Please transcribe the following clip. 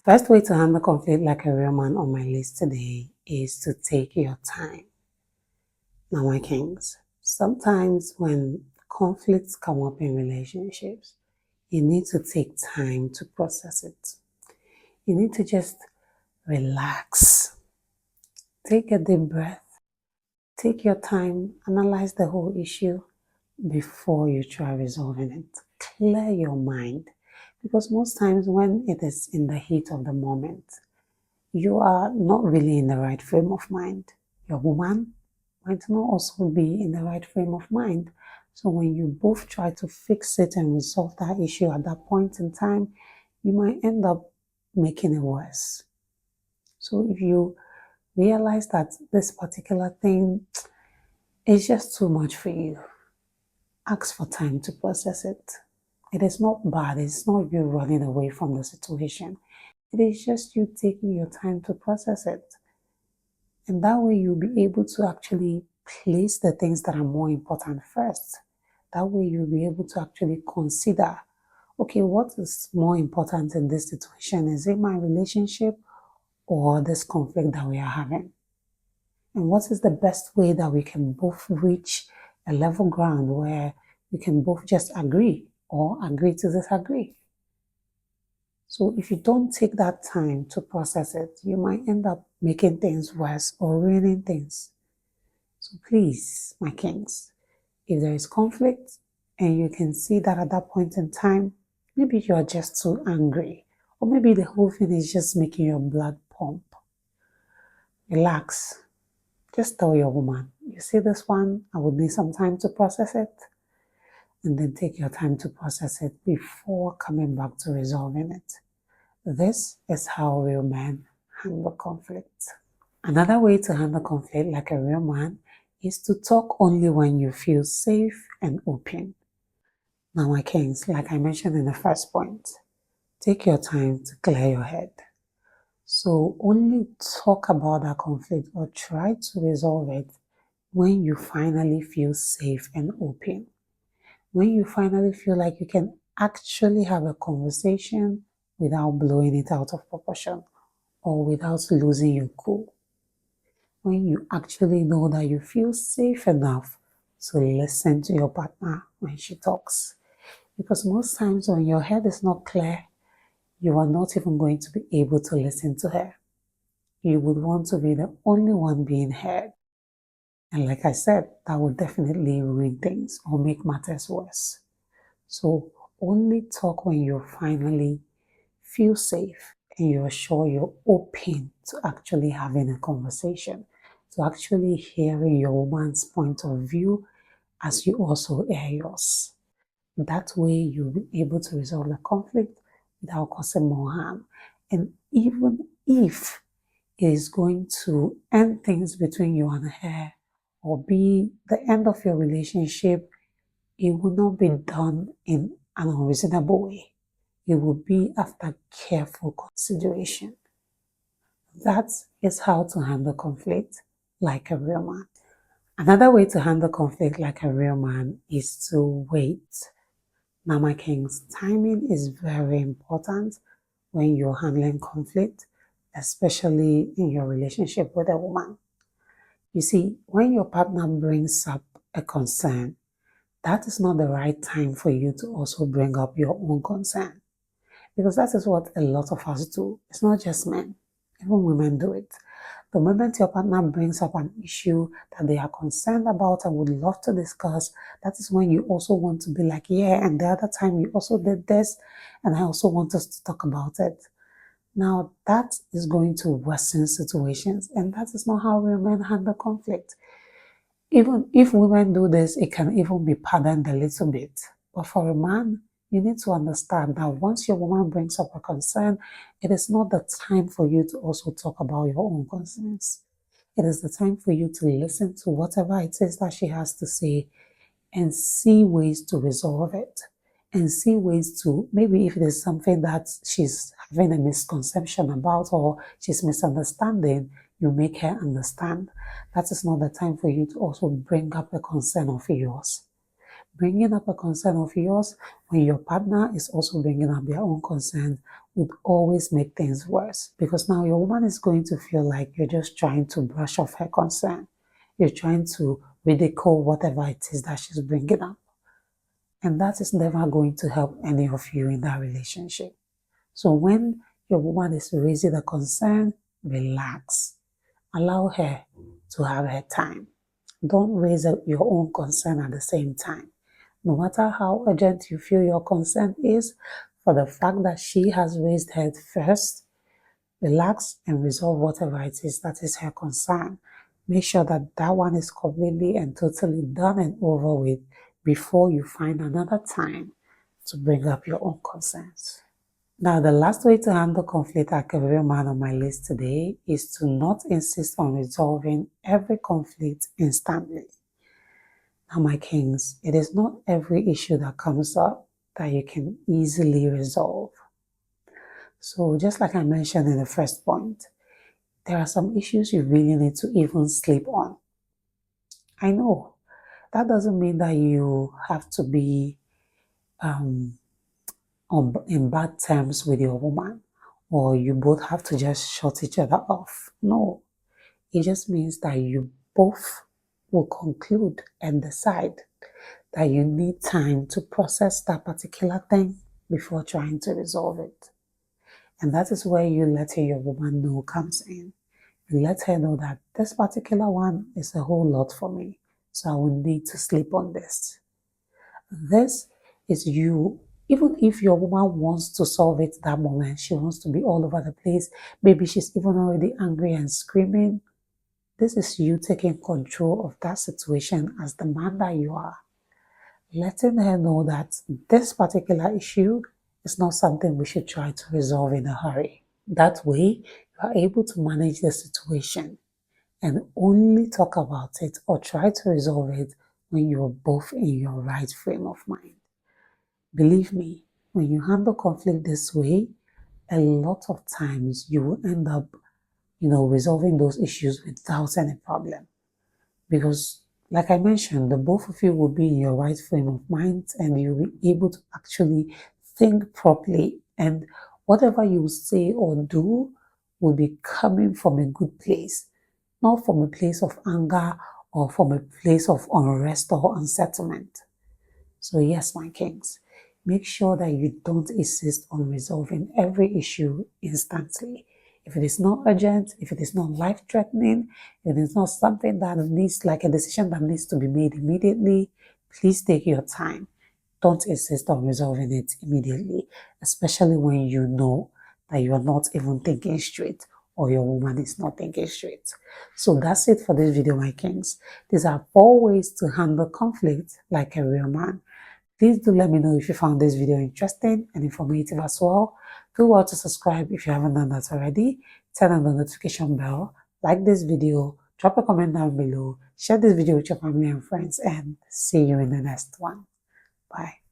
First way to handle conflict like a real man on my list today is to take your time. Now, my kings, sometimes when conflicts come up in relationships, you need to take time to process it. You need to just relax, take a deep breath, take your time, analyze the whole issue before you try resolving it. Clear your mind, because most times when it is in the heat of the moment, you are not really in the right frame of mind. Your woman might not also be in the right frame of mind. So when you both try to fix it and resolve that issue at that point in time, you might end up making it worse. So if you realize that this particular thing is just too much for you, ask for time to process it. It is not bad. It's not you running away from the situation. It is just you taking your time to process it. And that way you'll be able to actually place the things that are more important first. That way you'll be able to actually consider, okay, what is more important in this situation? Is it my relationship or this conflict that we are having? And what is the best way that we can both reach a level ground where we can both just agree or agree to disagree? So if you don't take that time to process it, you might end up making things worse or ruining things. So please, my kings, if there is conflict and you can see that at that point in time, maybe you are just too angry, or maybe the whole thing is just making your blood pump, relax. Just tell your woman, you see this one, I would need some time to process it. And then take your time to process it before coming back to resolving it. This is how real men handle conflict. Another way to handle conflict like a real man is to talk only when you feel safe and open. Now, my kings, like I mentioned in the first point, take your time to clear your head. So only talk about that conflict or try to resolve it when you finally feel safe and open. When you finally feel like you can actually have a conversation without blowing it out of proportion or without losing your cool. When you actually know that you feel safe enough to listen to your partner when she talks. Because most times when your head is not clear, you are not even going to be able to listen to her. You would want to be the only one being heard. And like I said, that would definitely ruin things or make matters worse. So only talk when you finally feel safe and you're sure you're open to actually having a conversation, to actually hearing your woman's point of view as you also air yours. That way you'll be able to resolve the conflict without causing more harm. And even if it is going to end things between you and her or be the end of your relationship, it will not be done in an unreasonable way. It will be after careful consideration. That is how to handle conflict like a real man. Another way to handle conflict like a real man is to wait. Now, my kings, timing is very important when you're handling conflict, especially in your relationship with a woman. You see, when your partner brings up a concern, that is not the right time for you to also bring up your own concern. Because that is what a lot of us do. It's not just men, even women do it. The moment your partner brings up an issue that they are concerned about and would love to discuss, that is when you also want to be like, yeah, and the other time you also did this, and I also want us to talk about it. Now, that is going to worsen situations, and that is not how women handle conflict. Even if women do this, it can even be pardoned a little bit. But for a man, you need to understand that once your woman brings up a concern, it is not the time for you to also talk about your own concerns. It is the time for you to listen to whatever it is that she has to say and see ways to resolve it. And see ways to, maybe if it is something that she's having a misconception about or she's misunderstanding, you make her understand. That is not the time for you to also bring up a concern of yours. Bringing up a concern of yours when your partner is also bringing up their own concerns would always make things worse, because now your woman is going to feel like you're just trying to brush off her concern. You're trying to ridicule whatever it is that she's bringing up. And that is never going to help any of you in that relationship. So when your woman is raising a concern, relax. Allow her to have her time. Don't raise your own concern at the same time. No matter how urgent you feel your concern is, for the fact that she has raised hers first, relax and resolve whatever it is that is her concern. Make sure that that one is completely and totally done and over with before you find another time to bring up your own concerns. Now, the last way to handle conflict as a career man on my list today is to not insist on resolving every conflict instantly. Now, my kings, it is not every issue that comes up that you can easily resolve. So just like I mentioned in the first point, there are some issues you really need to even sleep on. I know that doesn't mean that you have to be in bad terms with your woman, or you both have to just shut each other off. No, it just means that you both will conclude and decide that you need time to process that particular thing before trying to resolve it. And that is where you letting your woman know comes in. You let her know that this particular one is a whole lot for me, so I will need to sleep on this. This is you. Even if your woman wants to solve it that moment, she wants to be all over the place, maybe she's even already angry and screaming, this is you taking control of that situation as the man that you are. Letting her know that this particular issue is not something we should try to resolve in a hurry. That way, you are able to manage the situation and only talk about it or try to resolve it when you are both in your right frame of mind. Believe me, when you handle conflict this way, a lot of times you will end up, resolving those issues without any problem. Because, like I mentioned, the both of you will be in your right frame of mind and you'll be able to actually think properly. And whatever you say or do will be coming from a good place, not from a place of anger or from a place of unrest or unsettlement. So yes, my kings, make sure that you don't insist on resolving every issue instantly. If it is not urgent, if it is not life-threatening, if it is not something that needs, like a decision that needs to be made immediately, please take your time. Don't insist on resolving it immediately, especially when you know that you are not even thinking straight or your woman is not thinking straight. So that's it for this video, my kings. These are 4 ways to handle conflict like a real man. Please do let me know if you found this video interesting and informative as well. Do well to subscribe if you haven't done that already. Turn on the notification bell, like this video, drop a comment down below, share this video with your family and friends, and see you in the next one. Bye.